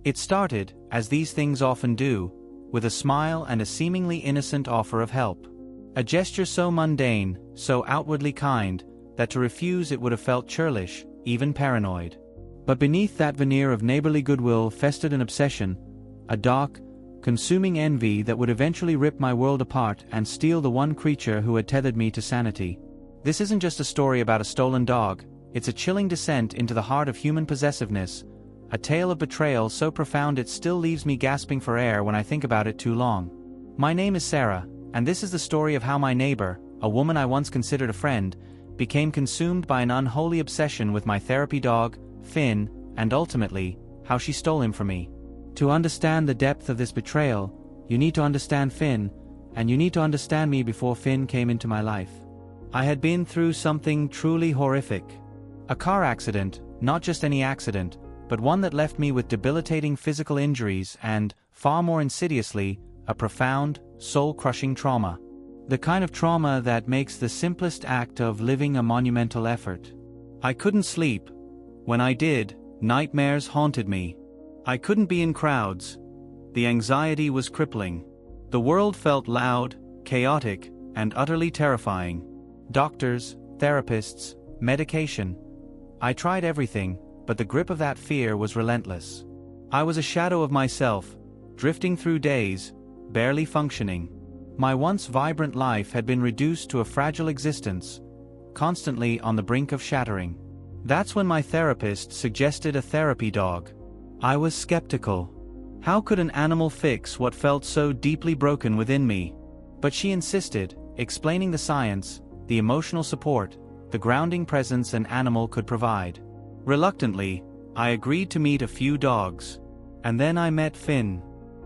It started, as these things often do, with a smile and a seemingly innocent offer of help. A gesture so mundane, so outwardly kind, that to refuse it would have felt churlish, even paranoid. But beneath that veneer of neighborly goodwill festered an obsession, a dark, consuming envy that would eventually rip my world apart and steal the one creature who had tethered me to sanity. This isn't just a story about a stolen dog, it's a chilling descent into the heart of human possessiveness, a tale of betrayal so profound it still leaves me gasping for air when I think about it too long. My name is Sarah, and this is the story of how my neighbor, a woman I once considered a friend, became consumed by an unholy obsession with my therapy dog, Finn, and ultimately, how she stole him from me. To understand the depth of this betrayal, you need to understand Finn, and you need to understand me before Finn came into my life. I had been through something truly horrific. A car accident, not just any accident, but one that left me with debilitating physical injuries and, far more insidiously, a profound, soul-crushing trauma. The kind of trauma that makes the simplest act of living a monumental effort. I couldn't sleep. When I did, nightmares haunted me. I couldn't be in crowds. The anxiety was crippling. The world felt loud, chaotic, and utterly terrifying. Doctors, therapists, medication. I tried everything, but the grip of that fear was relentless. I was a shadow of myself, drifting through days, barely functioning. My once vibrant life had been reduced to a fragile existence, constantly on the brink of shattering. That's when my therapist suggested a therapy dog. I was skeptical. How could an animal fix what felt so deeply broken within me? But she insisted, explaining the science, the emotional support, the grounding presence an animal could provide. Reluctantly, I agreed to meet a few dogs. And then I met Finn.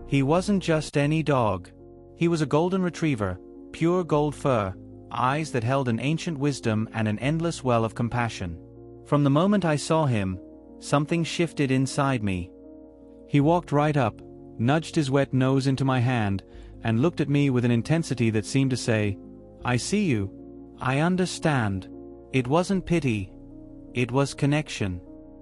He wasn't just any dog. He was a golden retriever, pure gold fur, eyes that held an ancient wisdom and an endless well of compassion. From the moment I saw him, something shifted inside me. He walked right up, nudged his wet nose into my hand, and looked at me with an intensity that seemed to say, "I see you. I understand." It wasn't pity. It was connection.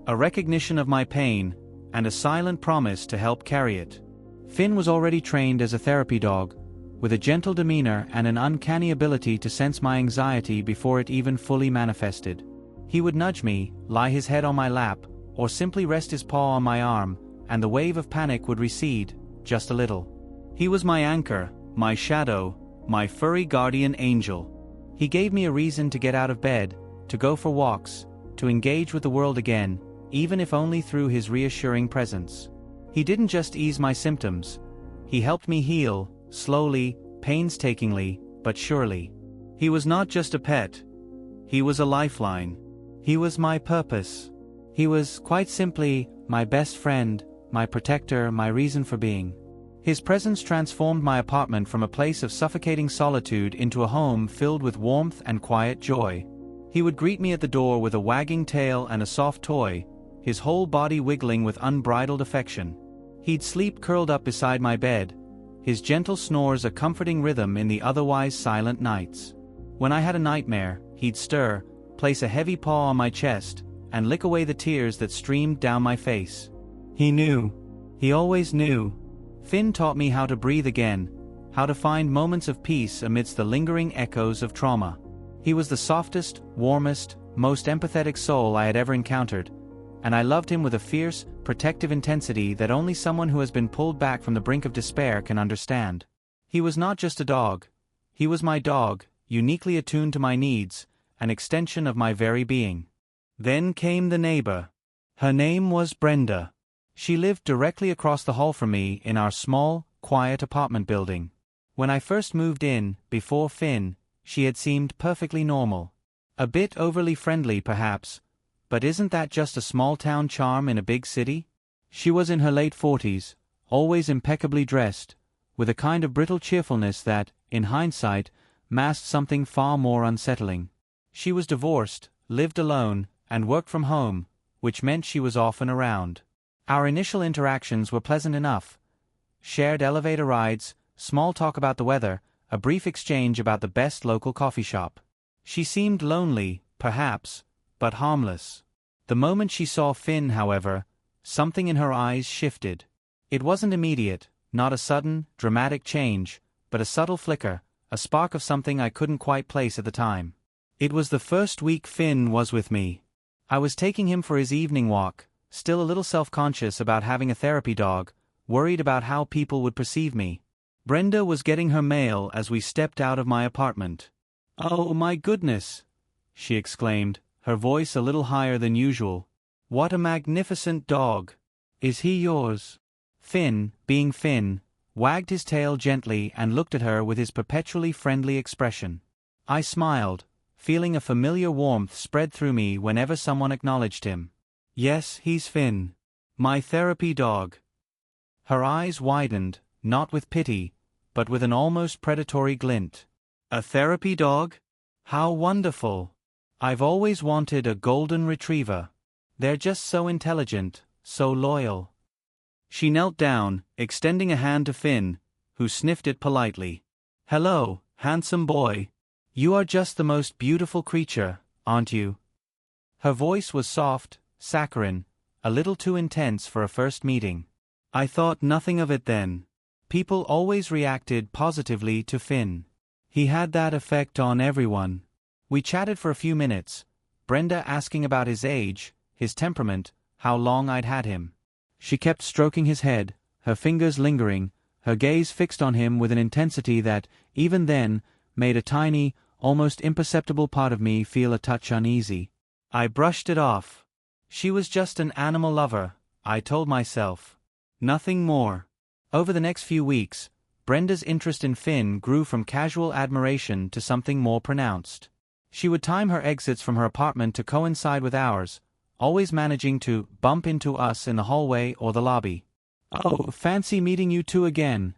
A recognition of my pain, and a silent promise to help carry it. Finn was already trained as a therapy dog, with a gentle demeanor and an uncanny ability to sense my anxiety before it even fully manifested. He would nudge me, lie his head on my lap, or simply rest his paw on my arm, and the wave of panic would recede, just a little. He was my anchor, my shadow, my furry guardian angel. He gave me a reason to get out of bed, to go for walks, to engage with the world again, even if only through his reassuring presence. He didn't just ease my symptoms. He helped me heal, slowly, painstakingly, but surely. He was not just a pet. He was a lifeline. He was my purpose. He was, quite simply, my best friend, my protector, my reason for being. His presence transformed my apartment from a place of suffocating solitude into a home filled with warmth and quiet joy. He would greet me at the door with a wagging tail and a soft toy, his whole body wiggling with unbridled affection. He'd sleep curled up beside my bed, his gentle snores a comforting rhythm in the otherwise silent nights. When I had a nightmare, he'd stir, place a heavy paw on my chest, and lick away the tears that streamed down my face. He knew. He always knew. Finn taught me how to breathe again, how to find moments of peace amidst the lingering echoes of trauma. He was the softest, warmest, most empathetic soul I had ever encountered, and I loved him with a fierce, protective intensity that only someone who has been pulled back from the brink of despair can understand. He was not just a dog. He was my dog, uniquely attuned to my needs, an extension of my very being. Then came the neighbor. Her name was Brenda. She lived directly across the hall from me in our small, quiet apartment building. When I first moved in, before Finn, she had seemed perfectly normal. A bit overly friendly, perhaps, but isn't that just a small-town charm in a big city? She was in her late 40s, always impeccably dressed, with a kind of brittle cheerfulness that, in hindsight, masked something far more unsettling. She was divorced, lived alone, and worked from home, which meant she was often around. Our initial interactions were pleasant enough. Shared elevator rides, small talk about the weather, a brief exchange about the best local coffee shop. She seemed lonely, perhaps, but harmless. The moment she saw Finn, however, something in her eyes shifted. It wasn't immediate, not a sudden, dramatic change, but a subtle flicker, a spark of something I couldn't quite place at the time. It was the first week Finn was with me. I was taking him for his evening walk, still a little self-conscious about having a therapy dog, worried about how people would perceive me. Brenda was getting her mail as we stepped out of my apartment. "Oh my goodness!" she exclaimed, her voice a little higher than usual. "What a magnificent dog! Is he yours?" Finn, being Finn, wagged his tail gently and looked at her with his perpetually friendly expression. I smiled, feeling a familiar warmth spread through me whenever someone acknowledged him. "Yes, he's Finn. My therapy dog." Her eyes widened, not with pity, but with an almost predatory glint. "A therapy dog? How wonderful! I've always wanted a golden retriever. They're just so intelligent, so loyal." She knelt down, extending a hand to Finn, who sniffed it politely. "Hello, handsome boy. You are just the most beautiful creature, aren't you?" Her voice was soft, saccharine, a little too intense for a first meeting. I thought nothing of it then. People always reacted positively to Finn. He had that effect on everyone. We chatted for a few minutes, Brenda asking about his age, his temperament, how long I'd had him. She kept stroking his head, her fingers lingering, her gaze fixed on him with an intensity that, even then, made a tiny, almost imperceptible part of me feel a touch uneasy. I brushed it off. She was just an animal lover, I told myself. Nothing more. Over the next few weeks, Brenda's interest in Finn grew from casual admiration to something more pronounced. She would time her exits from her apartment to coincide with ours, always managing to bump into us in the hallway or the lobby. "Oh, fancy meeting you two again,"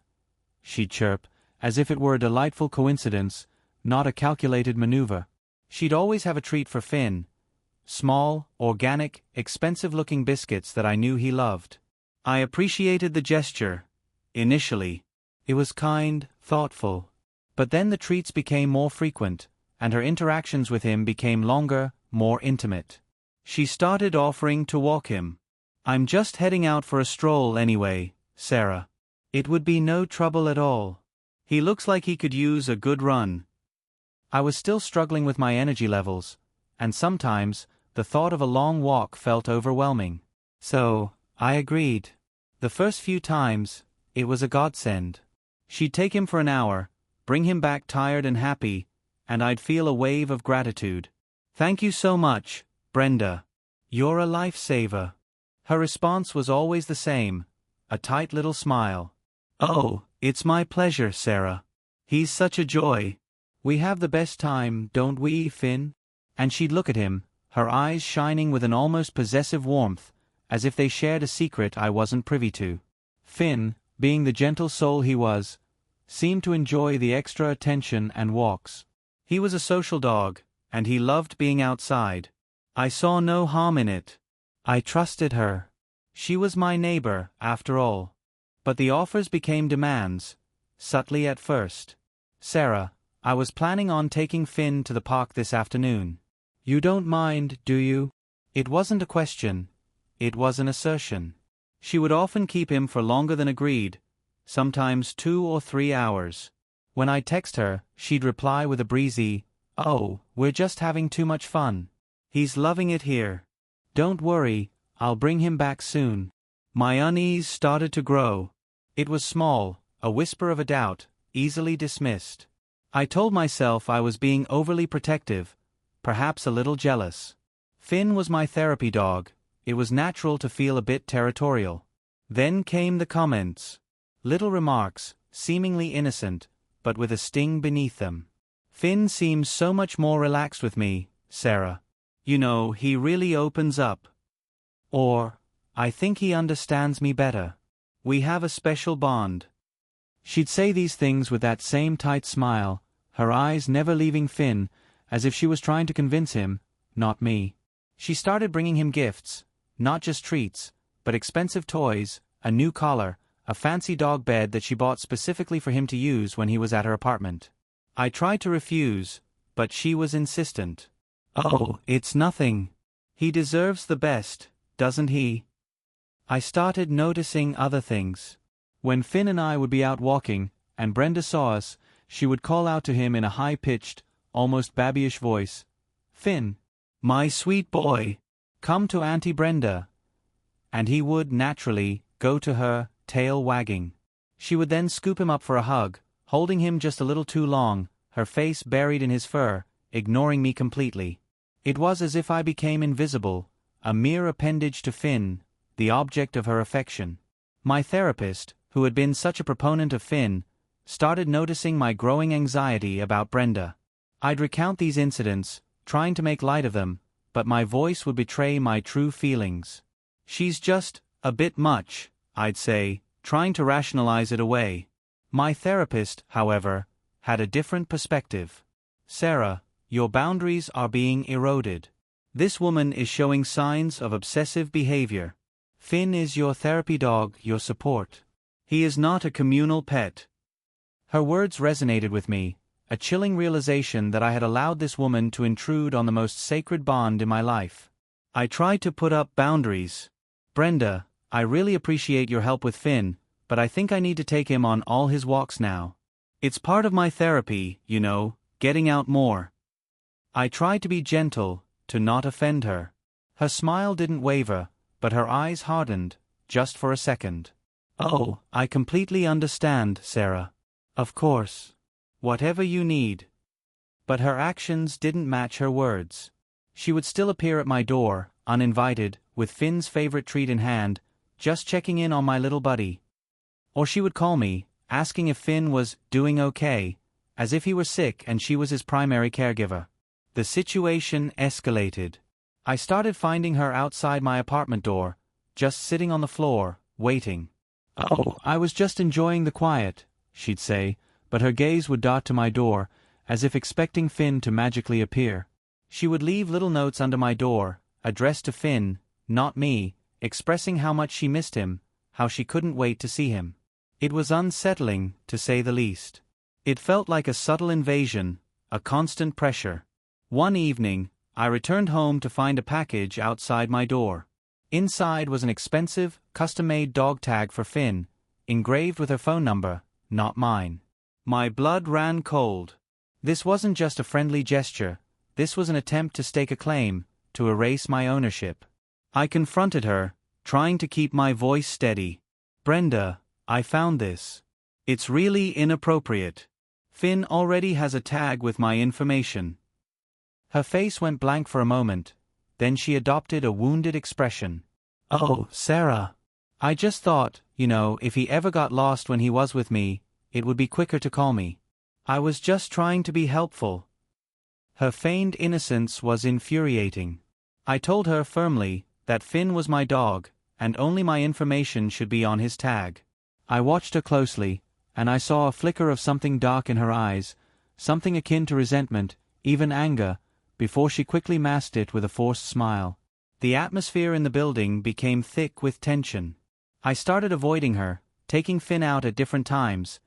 she'd chirp, as if it were a delightful coincidence, not a calculated maneuver. She'd always have a treat for Finn. Small, organic, expensive-looking biscuits that I knew he loved. I appreciated the gesture. Initially. It was kind, thoughtful. But then the treats became more frequent, and her interactions with him became longer, more intimate. She started offering to walk him. "I'm just heading out for a stroll anyway, Sarah. It would be no trouble at all. He looks like he could use a good run." I was still struggling with my energy levels, and sometimes, the thought of a long walk felt overwhelming. So, I agreed. The first few times, it was a godsend. She'd take him for an hour, bring him back tired and happy, and I'd feel a wave of gratitude. "Thank you so much, Brenda. You're a lifesaver." Her response was always the same, a tight little smile. "Oh, it's my pleasure, Sarah. He's such a joy. We have the best time, don't we, Finn?" And she'd look at him, her eyes shining with an almost possessive warmth, as if they shared a secret I wasn't privy to. Finn, being the gentle soul he was, seemed to enjoy the extra attention and walks. He was a social dog, and he loved being outside. I saw no harm in it. I trusted her. She was my neighbor, after all. But the offers became demands, subtly at first. "Sarah, I was planning on taking Finn to the park this afternoon. You don't mind, do you?" It wasn't a question. It was an assertion. She would often keep him for longer than agreed, sometimes 2 or 3 hours. When I'd text her, she'd reply with a breezy, "Oh, we're just having too much fun. He's loving it here. Don't worry, I'll bring him back soon." My unease started to grow. It was small, a whisper of a doubt, easily dismissed. I told myself I was being overly protective, perhaps a little jealous. Finn was my therapy dog. It was natural to feel a bit territorial. Then came the comments. Little remarks, seemingly innocent, but with a sting beneath them. "Finn seems so much more relaxed with me, Sarah. You know, he really opens up." Or, "I think he understands me better. We have a special bond." She'd say these things with that same tight smile, her eyes never leaving Finn, as if she was trying to convince him, not me. She started bringing him gifts, not just treats, but expensive toys, a new collar, a fancy dog bed that she bought specifically for him to use when he was at her apartment. I tried to refuse, but she was insistent. "Oh, it's nothing. He deserves the best, doesn't he?" I started noticing other things. When Finn and I would be out walking, and Brenda saw us, she would call out to him in a high-pitched, almost babyish voice, "Finn, my sweet boy, come to Auntie Brenda." And he would, naturally, go to her, tail wagging. She would then scoop him up for a hug, holding him just a little too long, her face buried in his fur, ignoring me completely. It was as if I became invisible, a mere appendage to Finn, the object of her affection. My therapist, who had been such a proponent of Finn, started noticing my growing anxiety about Brenda. I'd recount these incidents, trying to make light of them, but my voice would betray my true feelings. "She's just a bit much," I'd say, trying to rationalize it away. My therapist, however, had a different perspective. "Sarah, your boundaries are being eroded. This woman is showing signs of obsessive behavior. Finn is your therapy dog, your support. He is not a communal pet." Her words resonated with me, a chilling realization that I had allowed this woman to intrude on the most sacred bond in my life. I tried to put up boundaries. "Brenda, I really appreciate your help with Finn, but I think I need to take him on all his walks now. It's part of my therapy, you know, getting out more." I tried to be gentle, to not offend her. Her smile didn't waver, but her eyes hardened, just for a second. "Oh, I completely understand, Sarah. Of course. Whatever you need." But her actions didn't match her words. She would still appear at my door, uninvited, with Finn's favorite treat in hand, just checking in on my little buddy. Or she would call me, asking if Finn was doing okay, as if he were sick and she was his primary caregiver. The situation escalated. I started finding her outside my apartment door, just sitting on the floor, waiting. "Oh, I was just enjoying the quiet," she'd say, but her gaze would dart to my door, as if expecting Finn to magically appear. She would leave little notes under my door, addressed to Finn, not me, expressing how much she missed him, how she couldn't wait to see him. It was unsettling, to say the least. It felt like a subtle invasion, a constant pressure. One evening, I returned home to find a package outside my door. Inside was an expensive, custom-made dog tag for Finn, engraved with her phone number, not mine. My blood ran cold. This wasn't just a friendly gesture, this was an attempt to stake a claim, to erase my ownership. I confronted her, trying to keep my voice steady. "Brenda, I found this. It's really inappropriate. Finn already has a tag with my information." Her face went blank for a moment, then she adopted a wounded expression. "Oh, Sarah. I just thought, you know, if he ever got lost when he was with me, it would be quicker to call me. I was just trying to be helpful." Her feigned innocence was infuriating. I told her firmly that Finn was my dog, and only my information should be on his tag. I watched her closely, and I saw a flicker of something dark in her eyes, something akin to resentment, even anger, before she quickly masked it with a forced smile. The atmosphere in the building became thick with tension. I started avoiding her, taking Finn out at different times,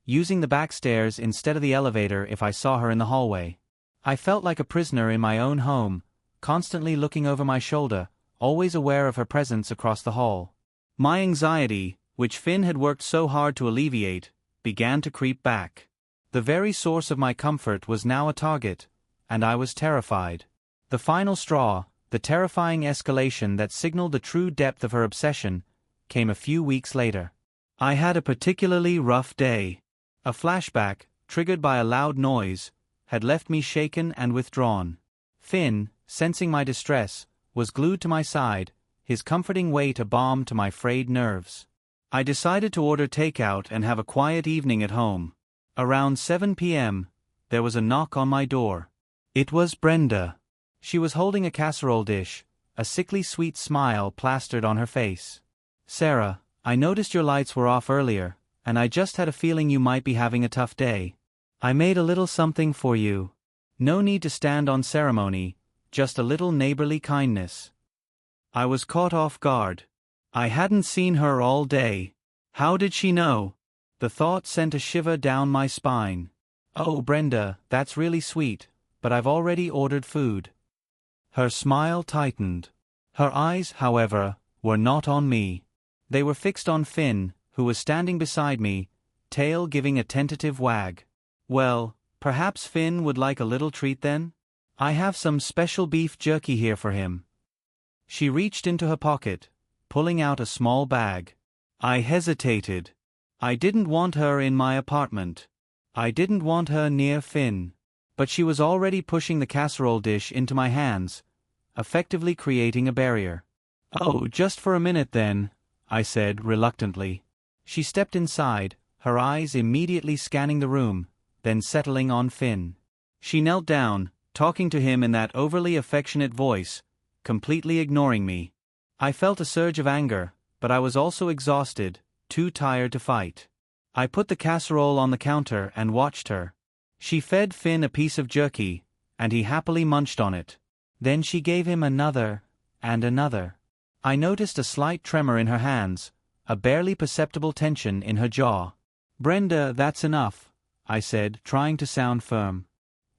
using the back stairs instead of the elevator if I saw her in the hallway. I felt like a prisoner in my own home, constantly looking over my shoulder, always aware of her presence across the hall. My anxiety, which Finn had worked so hard to alleviate, began to creep back. The very source of my comfort was now a target, and I was terrified. The final straw, the terrifying escalation that signaled the true depth of her obsession, came a few weeks later. I had a particularly rough day. A flashback, triggered by a loud noise, had left me shaken and withdrawn. Finn, sensing my distress, was glued to my side, his comforting weight a balm to my frayed nerves. I decided to order takeout and have a quiet evening at home. Around 7 p.m., there was a knock on my door. It was Brenda. She was holding a casserole dish, a sickly sweet smile plastered on her face. "Sarah, I noticed your lights were off earlier, and I just had a feeling you might be having a tough day. I made a little something for you. No need to stand on ceremony, just a little neighborly kindness." I was caught off guard. I hadn't seen her all day. How did she know? The thought sent a shiver down my spine. "Oh, Brenda, that's really sweet, but I've already ordered food." Her smile tightened. Her eyes, however, were not on me. They were fixed on Finn, who was standing beside me, tail giving a tentative wag. Well, perhaps Finn would like a little treat then? I have some special beef jerky here for him. She reached into her pocket, pulling out a small bag. I hesitated. I didn't want her in my apartment. I didn't want her near Finn. But she was already pushing the casserole dish into my hands, effectively creating a barrier. Oh, just for a minute then, I said reluctantly. She stepped inside, her eyes immediately scanning the room, then settling on Finn. She knelt down, talking to him in that overly affectionate voice, completely ignoring me. I felt a surge of anger, but I was also exhausted, too tired to fight. I put the casserole on the counter and watched her. She fed Finn a piece of jerky, and he happily munched on it. Then she gave him another, and another. I noticed a slight tremor in her hands, a barely perceptible tension in her jaw. Brenda, that's enough, I said, trying to sound firm.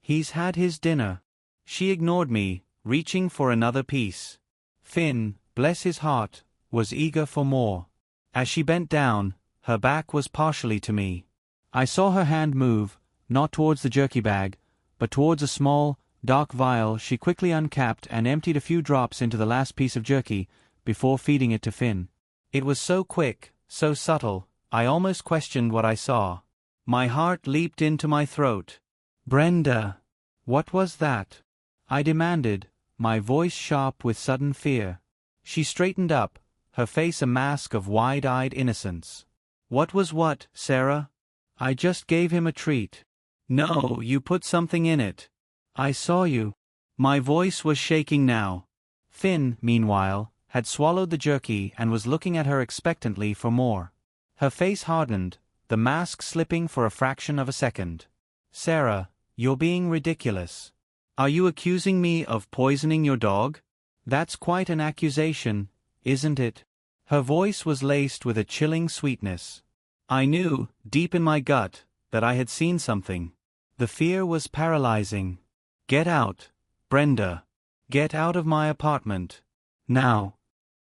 He's had his dinner. She ignored me, reaching for another piece. Finn, bless his heart, was eager for more. As she bent down, her back was partially to me. I saw her hand move, not towards the jerky bag, but towards a small, dark vial she quickly uncapped and emptied a few drops into the last piece of jerky before feeding it to Finn. It was so quick, so subtle, I almost questioned what I saw. My heart leaped into my throat. Brenda! What was that? I demanded, my voice sharp with sudden fear. She straightened up, her face a mask of wide-eyed innocence. What was what, Sarah? I just gave him a treat. No, you put something in it. I saw you. My voice was shaking now. Finn, meanwhile, had swallowed the jerky and was looking at her expectantly for more. Her face hardened, the mask slipping for a fraction of a second. Sarah, you're being ridiculous. Are you accusing me of poisoning your dog? That's quite an accusation, isn't it? Her voice was laced with a chilling sweetness. I knew, deep in my gut, that I had seen something. The fear was paralyzing. Get out, Brenda. Get out of my apartment. Now.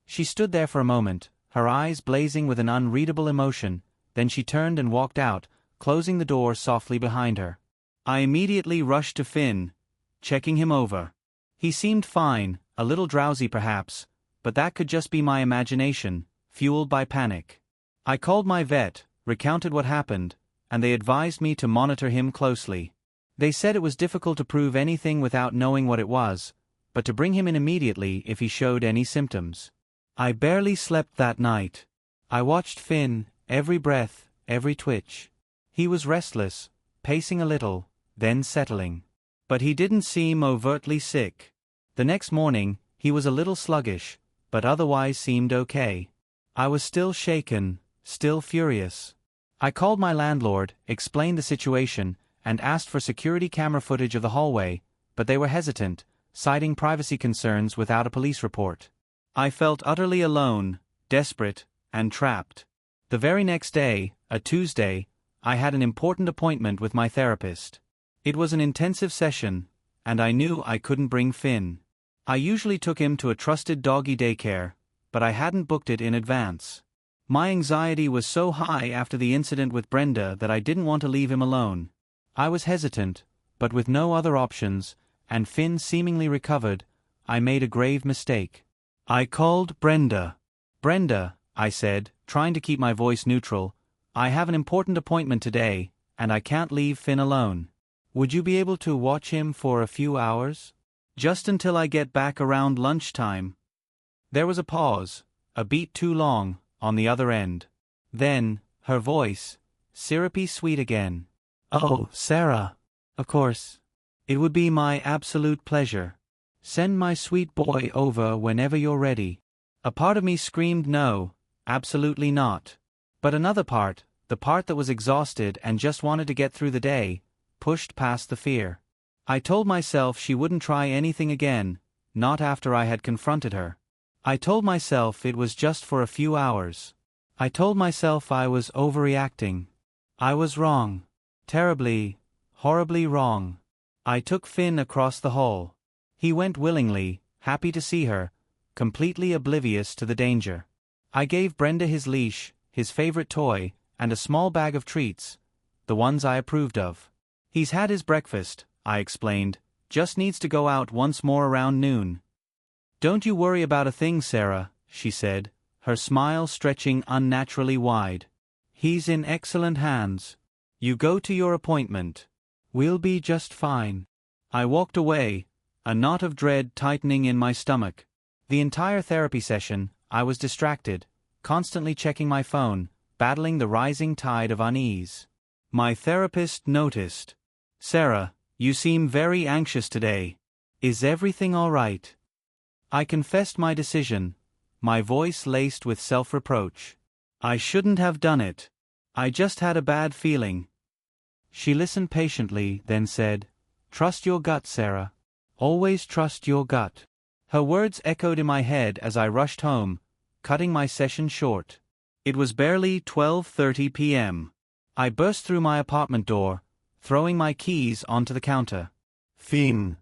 She stood there for a moment, her eyes blazing with an unreadable emotion, then she turned and walked out, closing the door softly behind her. I immediately rushed to Finn, checking him over. He seemed fine, a little drowsy perhaps, but that could just be my imagination, fueled by panic. I called my vet, recounted what happened, and they advised me to monitor him closely. They said it was difficult to prove anything without knowing what it was, but to bring him in immediately if he showed any symptoms. I barely slept that night. I watched Finn, every breath, every twitch. He was restless, pacing a little, then settling. But he didn't seem overtly sick. The next morning, he was a little sluggish, but otherwise seemed okay. I was still shaken, still furious. I called my landlord, explained the situation, and asked for security camera footage of the hallway, but they were hesitant, citing privacy concerns without a police report. I felt utterly alone, desperate, and trapped. The very next day, a Tuesday, I had an important appointment with my therapist. It was an intensive session, and I knew I couldn't bring Finn. I usually took him to a trusted doggy daycare, but I hadn't booked it in advance. My anxiety was so high after the incident with Brenda that I didn't want to leave him alone. I was hesitant, but with no other options, and Finn seemingly recovered, I made a grave mistake. I called Brenda. Brenda, I said, trying to keep my voice neutral, I have an important appointment today, and I can't leave Finn alone. Would you be able to watch him for a few hours? Just until I get back around lunchtime. There was a pause, a beat too long, on the other end. Then, her voice, syrupy sweet again. Oh, Sarah. Of course. It would be my absolute pleasure. Send my sweet boy over whenever you're ready. A part of me screamed no, absolutely not. But another part, the part that was exhausted and just wanted to get through the day, pushed past the fear. I told myself she wouldn't try anything again, not after I had confronted her. I told myself it was just for a few hours. I told myself I was overreacting. I was wrong. Terribly, horribly wrong. I took Finn across the hall. He went willingly, happy to see her, completely oblivious to the danger. I gave Brenda his leash, his favorite toy, and a small bag of treats, the ones I approved of. He's had his breakfast, I explained, just needs to go out once more around noon. Don't you worry about a thing, Sarah, she said, her smile stretching unnaturally wide. He's in excellent hands. You go to your appointment. We'll be just fine. I walked away, a knot of dread tightening in my stomach. The entire therapy session, I was distracted, constantly checking my phone, battling the rising tide of unease. My therapist noticed. Sarah, you seem very anxious today. Is everything all right? I confessed my decision, my voice laced with self-reproach. I shouldn't have done it. I just had a bad feeling. She listened patiently, then said, "Trust your gut, Sarah. Always trust your gut." Her words echoed in my head as I rushed home, cutting my session short. It was barely 12:30 p.m. I burst through my apartment door, throwing my keys onto the counter. Finn.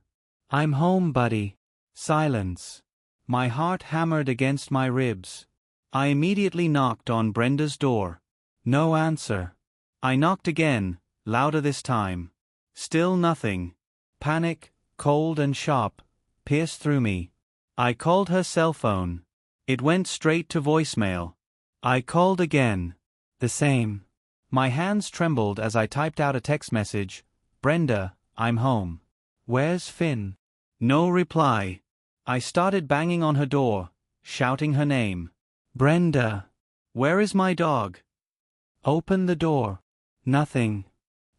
I'm home, buddy. Silence. My heart hammered against my ribs. I immediately knocked on Brenda's door. No answer. I knocked again, louder this time. Still nothing. Panic, cold and sharp, pierced through me. I called her cell phone. It went straight to voicemail. I called again. The same. My hands trembled as I typed out a text message. Brenda, I'm home. Where's Finn? No reply. I started banging on her door, shouting her name. Brenda. Where is my dog? Open the door. Nothing.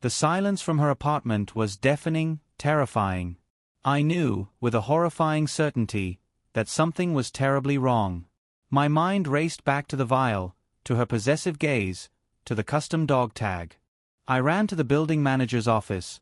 The silence from her apartment was deafening, terrifying. I knew, with a horrifying certainty, that something was terribly wrong. My mind raced back to the vial, to her possessive gaze, to the custom dog tag. I ran to the building manager's office,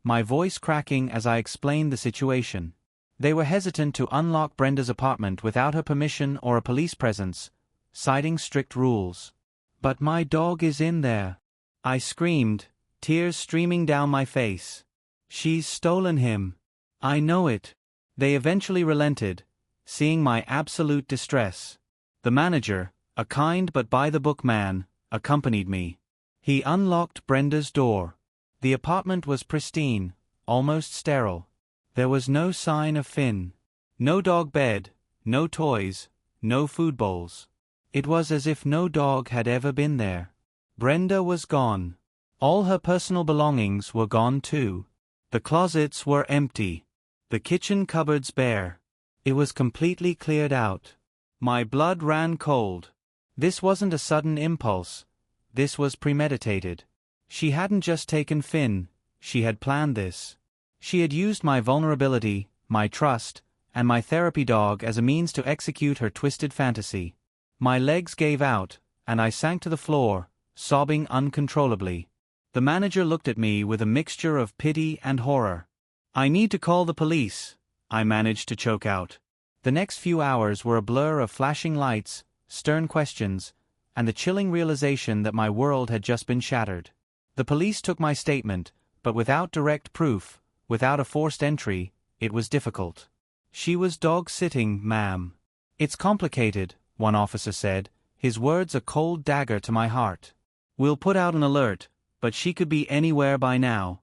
my voice cracking as I explained the situation. They were hesitant to unlock Brenda's apartment without her permission or a police presence, citing strict rules. But my dog is in there. I screamed, tears streaming down my face. She's stolen him. I know it. They eventually relented, seeing my absolute distress. The manager, a kind but by-the-book man, accompanied me. He unlocked Brenda's door. The apartment was pristine, almost sterile. There was no sign of Finn. No dog bed, no toys, no food bowls. It was as if no dog had ever been there. Brenda was gone. All her personal belongings were gone too. The closets were empty. The kitchen cupboards bare. It was completely cleared out. My blood ran cold. This wasn't a sudden impulse. This was premeditated. She hadn't just taken Finn, she had planned this. She had used my vulnerability, my trust, and my therapy dog as a means to execute her twisted fantasy. My legs gave out, and I sank to the floor, sobbing uncontrollably. The manager looked at me with a mixture of pity and horror. "I need to call the police," I managed to choke out. The next few hours were a blur of flashing lights, stern questions, and the chilling realization that my world had just been shattered. The police took my statement, but without direct proof, without a forced entry, it was difficult. "She was dog-sitting, ma'am." "It's complicated," one officer said, his words a cold dagger to my heart. "We'll put out an alert, but she could be anywhere by now."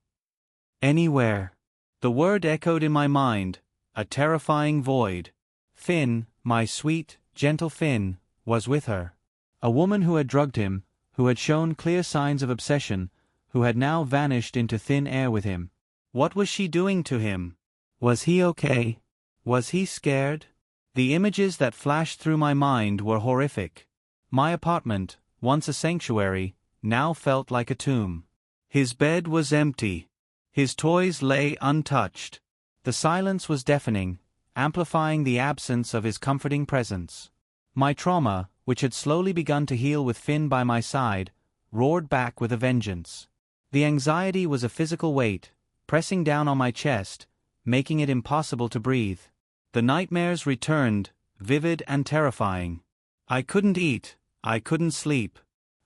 Anywhere. The word echoed in my mind, a terrifying void. Finn, my sweet, gentle Finn, was with her. A woman who had drugged him, who had shown clear signs of obsession, who had now vanished into thin air with him. What was she doing to him? Was he okay? Was he scared? The images that flashed through my mind were horrific. My apartment, once a sanctuary, now felt like a tomb. His bed was empty. His toys lay untouched. The silence was deafening, amplifying the absence of his comforting presence. My trauma, which had slowly begun to heal with Finn by my side, roared back with a vengeance. The anxiety was a physical weight, pressing down on my chest, making it impossible to breathe. The nightmares returned, vivid and terrifying. I couldn't eat, I couldn't sleep.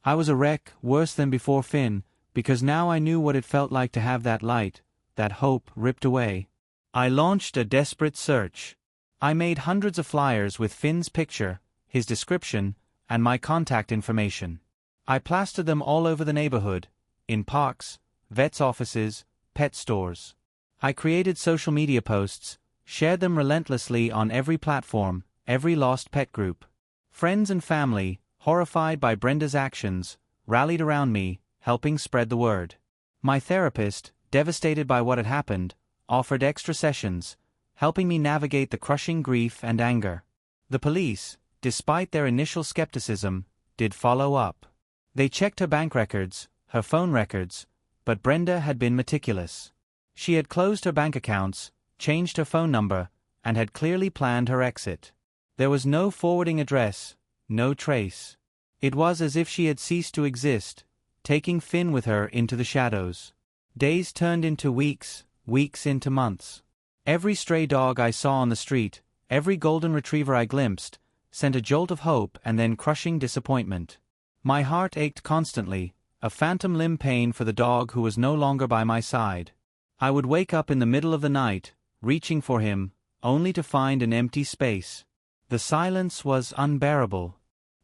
I was a wreck, worse than before Finn, because now I knew what it felt like to have that light, that hope ripped away. I launched a desperate search. I made hundreds of flyers with Finn's picture, his description, and my contact information. I plastered them all over the neighborhood, in parks, vets' offices, pet stores. I created social media posts, shared them relentlessly on every platform, every lost pet group. Friends and family, horrified by Brenda's actions, rallied around me, helping spread the word. My therapist, devastated by what had happened, offered extra sessions, helping me navigate the crushing grief and anger. The police, despite their initial skepticism, did follow up. They checked her bank records, her phone records, but Brenda had been meticulous. She had closed her bank accounts, changed her phone number, and had clearly planned her exit. There was no forwarding address, no trace. It was as if she had ceased to exist, taking Finn with her into the shadows. Days turned into weeks, weeks into months. Every stray dog I saw on the street, every golden retriever I glimpsed, sent a jolt of hope and then crushing disappointment. My heart ached constantly, a phantom limb pain for the dog who was no longer by my side. I would wake up in the middle of the night, reaching for him, only to find an empty space. The silence was unbearable.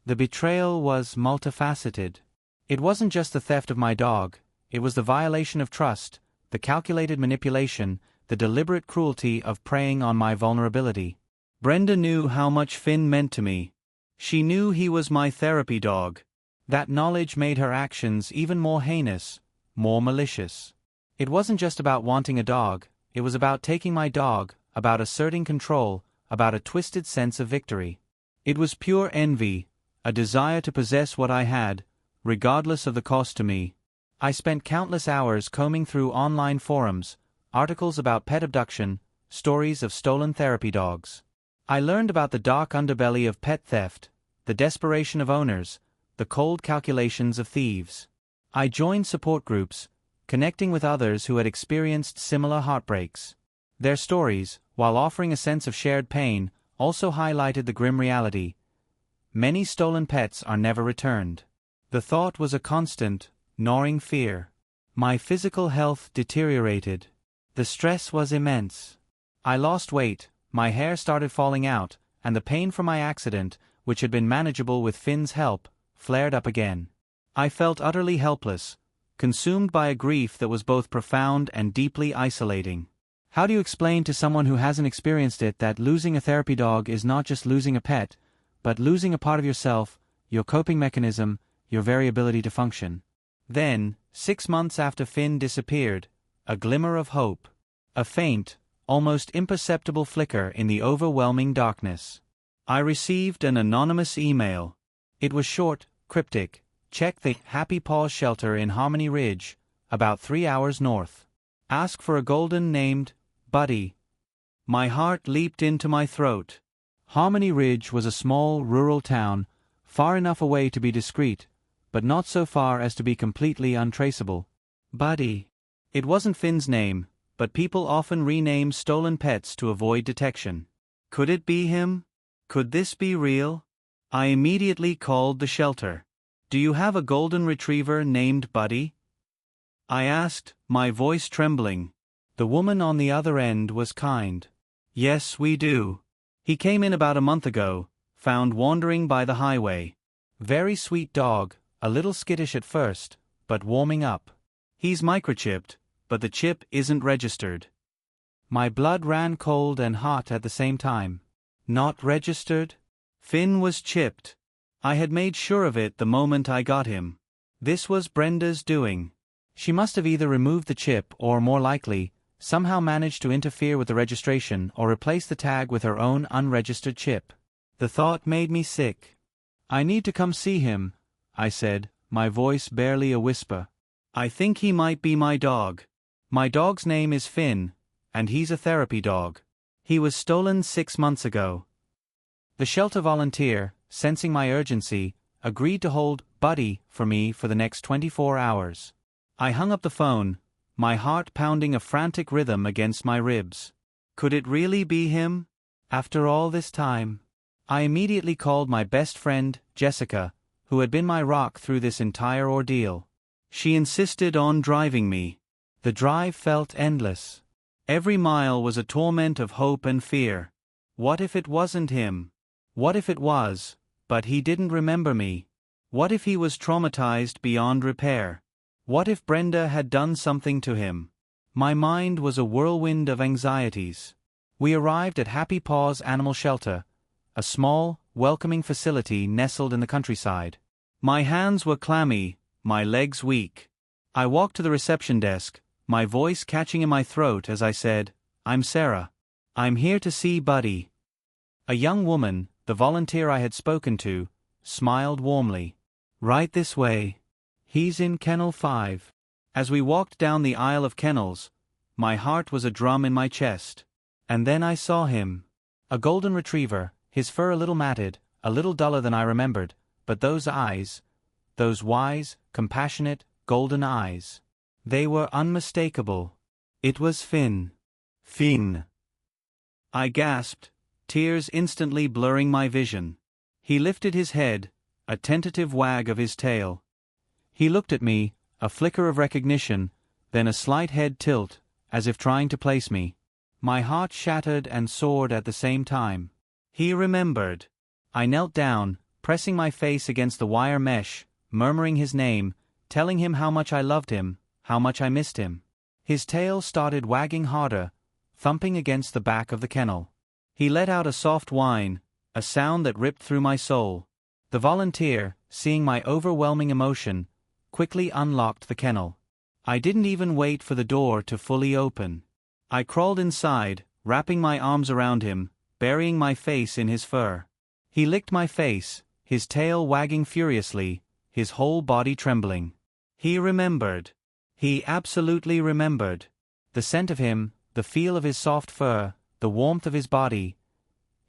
The betrayal was multifaceted. It wasn't just the theft of my dog, it was the violation of trust, the calculated manipulation, the deliberate cruelty of preying on my vulnerability. Brenda knew how much Finn meant to me. She knew he was my therapy dog. That knowledge made her actions even more heinous, more malicious. It wasn't just about wanting a dog, it was about taking my dog, about asserting control, about a twisted sense of victory. It was pure envy, a desire to possess what I had, regardless of the cost to me. I spent countless hours combing through online forums, articles about pet abduction, stories of stolen therapy dogs. I learned about the dark underbelly of pet theft, the desperation of owners, the cold calculations of thieves. I joined support groups, connecting with others who had experienced similar heartbreaks. Their stories, while offering a sense of shared pain, also highlighted the grim reality. Many stolen pets are never returned. The thought was a constant, gnawing fear. My physical health deteriorated. The stress was immense. I lost weight, my hair started falling out, and the pain from my accident, which had been manageable with Finn's help, flared up again. I felt utterly helpless, consumed by a grief that was both profound and deeply isolating. How do you explain to someone who hasn't experienced it that losing a therapy dog is not just losing a pet, but losing a part of yourself, your coping mechanism, your very ability to function? Then, 6 months after Finn disappeared, a glimmer of hope. A faint, almost imperceptible flicker in the overwhelming darkness. I received an anonymous email. It was short, cryptic. Check the Happy Paws shelter in Harmony Ridge, about 3 hours north. Ask for a golden named Buddy. My heart leaped into my throat. Harmony Ridge was a small rural town, far enough away to be discreet, but not so far as to be completely untraceable. Buddy. It wasn't Finn's name, but people often rename stolen pets to avoid detection. Could it be him? Could this be real? I immediately called the shelter. Do you have a golden retriever named Buddy? I asked, my voice trembling. The woman on the other end was kind. Yes, we do. He came in about a month ago, found wandering by the highway. Very sweet dog, a little skittish at first, but warming up. He's microchipped, but the chip isn't registered. My blood ran cold and hot at the same time. Not registered? Finn was chipped. I had made sure of it the moment I got him. This was Brenda's doing. She must have either removed the chip or, more likely, somehow managed to interfere with the registration or replace the tag with her own unregistered chip. The thought made me sick. I need to come see him, I said, my voice barely a whisper. I think he might be my dog. My dog's name is Finn, and he's a therapy dog. He was stolen 6 months ago. The shelter volunteer, sensing my urgency, agreed to hold Buddy for me for the next 24 hours. I hung up the phone, my heart pounding a frantic rhythm against my ribs. Could it really be him? After all this time? I immediately called my best friend, Jessica, who had been my rock through this entire ordeal. She insisted on driving me. The drive felt endless. Every mile was a torment of hope and fear. What if it wasn't him? What if it was, But he didn't remember me. What if he was traumatized beyond repair? What if Brenda had done something to him? My mind was a whirlwind of anxieties. We arrived at Happy Paws Animal Shelter, a small, welcoming facility nestled in the countryside. My hands were clammy, my legs weak. I walked to the reception desk, my voice catching in my throat as I said, "I'm Sarah. I'm here to see Buddy." A young woman, the volunteer I had spoken to, smiled warmly. "Right this way. He's in Kennel 5. As we walked down the aisle of kennels, my heart was a drum in my chest. And then I saw him. A golden retriever, his fur a little matted, a little duller than I remembered, but those eyes, those wise, compassionate, golden eyes. They were unmistakable. It was Finn. Finn. I gasped, tears instantly blurring my vision. He lifted his head, a tentative wag of his tail. He looked at me, a flicker of recognition, then a slight head tilt, as if trying to place me. My heart shattered and soared at the same time. He remembered. I knelt down, pressing my face against the wire mesh, murmuring his name, telling him how much I loved him, how much I missed him. His tail started wagging harder, thumping against the back of the kennel. He let out a soft whine, a sound that ripped through my soul. The volunteer, seeing my overwhelming emotion, quickly unlocked the kennel. I didn't even wait for the door to fully open. I crawled inside, wrapping my arms around him, burying my face in his fur. He licked my face, his tail wagging furiously, his whole body trembling. He remembered. He absolutely remembered. The scent of him, the feel of his soft fur, the warmth of his body.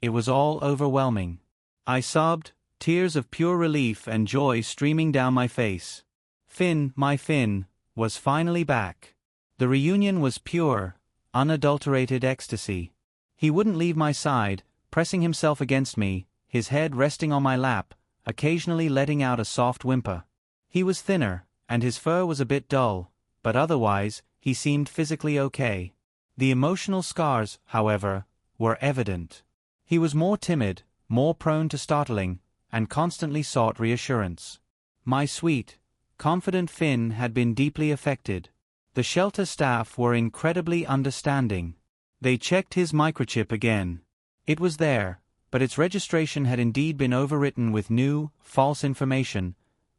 It was all overwhelming. I sobbed, tears of pure relief and joy streaming down my face. Finn, my Finn, was finally back. The reunion was pure, unadulterated ecstasy. He wouldn't leave my side, pressing himself against me, his head resting on my lap, occasionally letting out a soft whimper. He was thinner, and his fur was a bit dull, but otherwise, he seemed physically okay. The emotional scars, however, were evident. He was more timid, more prone to startling, and constantly sought reassurance. My sweet, confident Finn had been deeply affected. The shelter staff were incredibly understanding. They checked his microchip again. It was there, but its registration had indeed been overwritten with new, false information,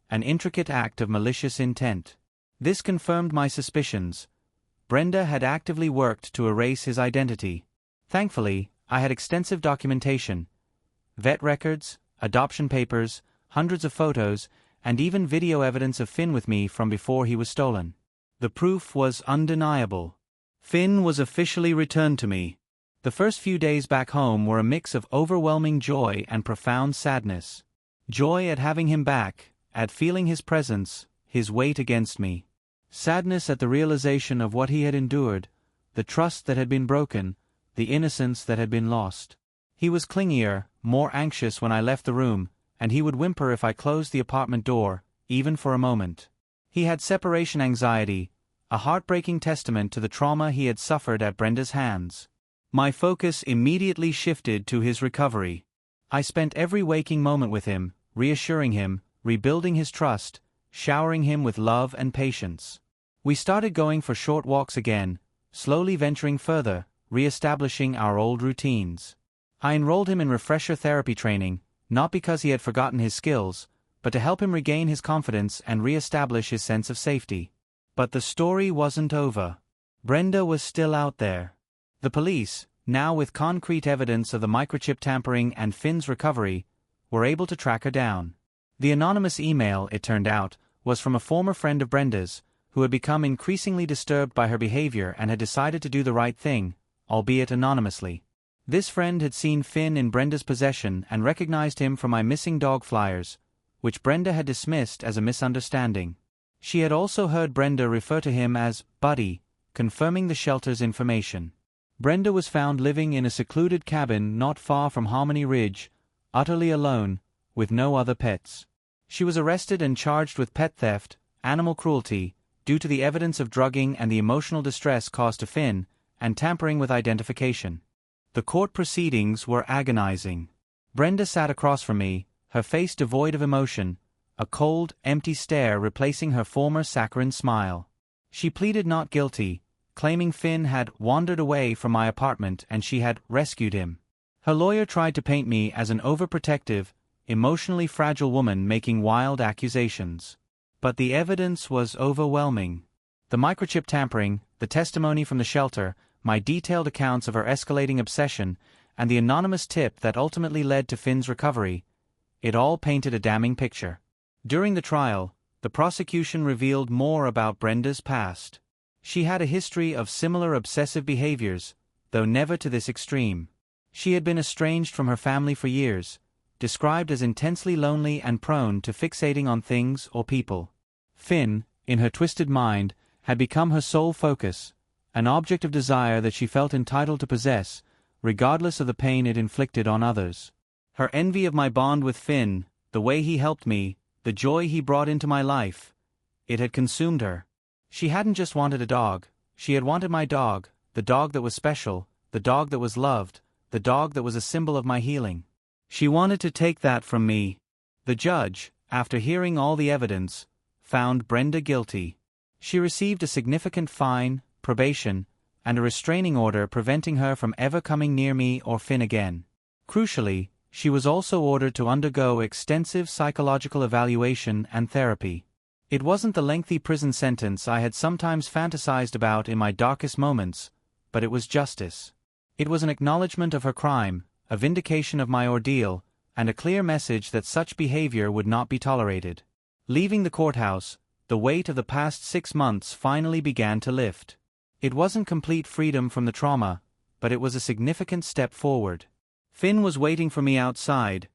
an intricate act of malicious intent. This confirmed my suspicions. Brenda had actively worked to erase his identity. Thankfully, I had extensive documentation, vet records, adoption papers, hundreds of photos, and even video evidence of Finn with me from before he was stolen. The proof was undeniable. Finn was officially returned to me. The first few days back home were a mix of overwhelming joy and profound sadness. Joy at having him back, at feeling his presence, his weight against me. Sadness at the realization of what he had endured, the trust that had been broken, the innocence that had been lost. He was clingier, more anxious when I left the room, and he would whimper if I closed the apartment door, even for a moment. He had separation anxiety, a heartbreaking testament to the trauma he had suffered at Brenda's hands. My focus immediately shifted to his recovery. I spent every waking moment with him, reassuring him, rebuilding his trust, showering him with love and patience. We started going for short walks again, slowly venturing further, re-establishing our old routines. I enrolled him in refresher therapy training, not because he had forgotten his skills, but to help him regain his confidence and re-establish his sense of safety. But the story wasn't over. Brenda was still out there. The police, now with concrete evidence of the microchip tampering and Finn's recovery, were able to track her down. The anonymous email, it turned out, was from a former friend of Brenda's, who had become increasingly disturbed by her behavior and had decided to do the right thing, albeit anonymously. This friend had seen Finn in Brenda's possession and recognized him from my missing dog flyers, which Brenda had dismissed as a misunderstanding. She had also heard Brenda refer to him as Buddy, confirming the shelter's information. Brenda was found living in a secluded cabin not far from Harmony Ridge, utterly alone, with no other pets. She was arrested and charged with pet theft, animal cruelty, due to the evidence of drugging and the emotional distress caused to Finn, and tampering with identification. The court proceedings were agonizing. Brenda sat across from me, her face devoid of emotion, a cold, empty stare replacing her former saccharine smile. She pleaded not guilty, claiming Finn had wandered away from my apartment and she had rescued him. Her lawyer tried to paint me as an overprotective, emotionally fragile woman making wild accusations. But the evidence was overwhelming. The microchip tampering, the testimony from the shelter, my detailed accounts of her escalating obsession, and the anonymous tip that ultimately led to Finn's recovery, it all painted a damning picture. During the trial, the prosecution revealed more about Brenda's past. She had a history of similar obsessive behaviors, though never to this extreme. She had been estranged from her family for years, described as intensely lonely and prone to fixating on things or people. Finn, in her twisted mind, had become her sole focus, an object of desire that she felt entitled to possess, regardless of the pain it inflicted on others. Her envy of my bond with Finn, the way he helped me, the joy he brought into my life, it had consumed her. She hadn't just wanted a dog, she had wanted my dog, the dog that was special, the dog that was loved, the dog that was a symbol of my healing. She wanted to take that from me. The judge, after hearing all the evidence, found Brenda guilty. She received a significant fine, probation, and a restraining order preventing her from ever coming near me or Finn again. Crucially, she was also ordered to undergo extensive psychological evaluation and therapy. It wasn't the lengthy prison sentence I had sometimes fantasized about in my darkest moments, but it was justice. It was an acknowledgement of her crime, a vindication of my ordeal, and a clear message that such behavior would not be tolerated. Leaving the courthouse, the weight of the past 6 months finally began to lift. It wasn't complete freedom from the trauma, but it was a significant step forward. Finn was waiting for me outside,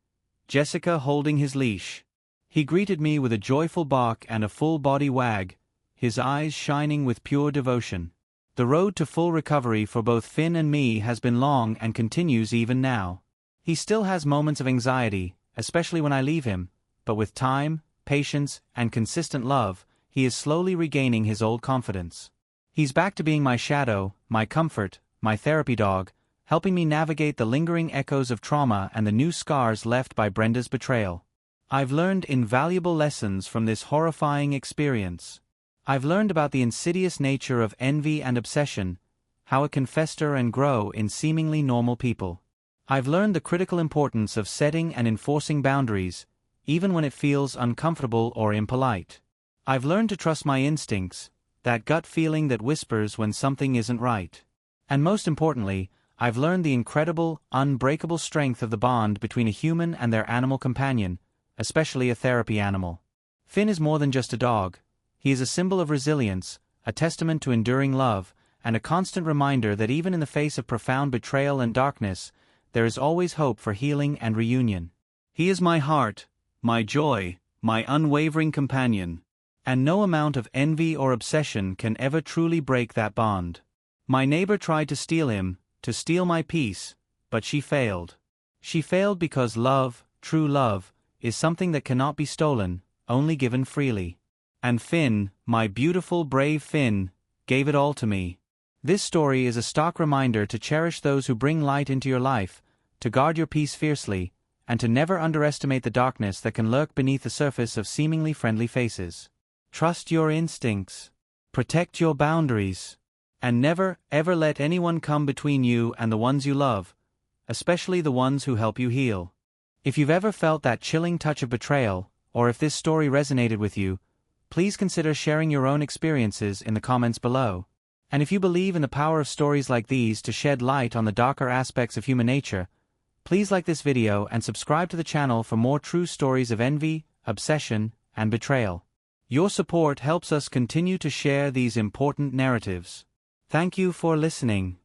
Jessica holding his leash. He greeted me with a joyful bark and a full-body wag, his eyes shining with pure devotion. The road to full recovery for both Finn and me has been long and continues even now. He still has moments of anxiety, especially when I leave him, but with time, patience, and consistent love, he is slowly regaining his old confidence. He's back to being my shadow, my comfort, my therapy dog, helping me navigate the lingering echoes of trauma and the new scars left by Brenda's betrayal. I've learned invaluable lessons from this horrifying experience. I've learned about the insidious nature of envy and obsession, how it can fester and grow in seemingly normal people. I've learned the critical importance of setting and enforcing boundaries, even when it feels uncomfortable or impolite. I've learned to trust my instincts, that gut feeling that whispers when something isn't right. And most importantly, I've learned the incredible, unbreakable strength of the bond between a human and their animal companion, especially a therapy animal. Finn is more than just a dog. He is a symbol of resilience, a testament to enduring love, and a constant reminder that even in the face of profound betrayal and darkness, there is always hope for healing and reunion. He is my heart, my joy, my unwavering companion, and no amount of envy or obsession can ever truly break that bond. My neighbor tried to steal him, to steal my peace, but she failed. She failed because love, true love, is something that cannot be stolen, only given freely. And Finn, my beautiful brave Finn, gave it all to me. This story is a stark reminder to cherish those who bring light into your life, to guard your peace fiercely, and to never underestimate the darkness that can lurk beneath the surface of seemingly friendly faces. Trust your instincts. Protect your boundaries. And never, ever let anyone come between you and the ones you love, especially the ones who help you heal. If you've ever felt that chilling touch of betrayal, or if this story resonated with you, please consider sharing your own experiences in the comments below. And if you believe in the power of stories like these to shed light on the darker aspects of human nature, please like this video and subscribe to the channel for more true stories of envy, obsession, and betrayal. Your support helps us continue to share these important narratives. Thank you for listening.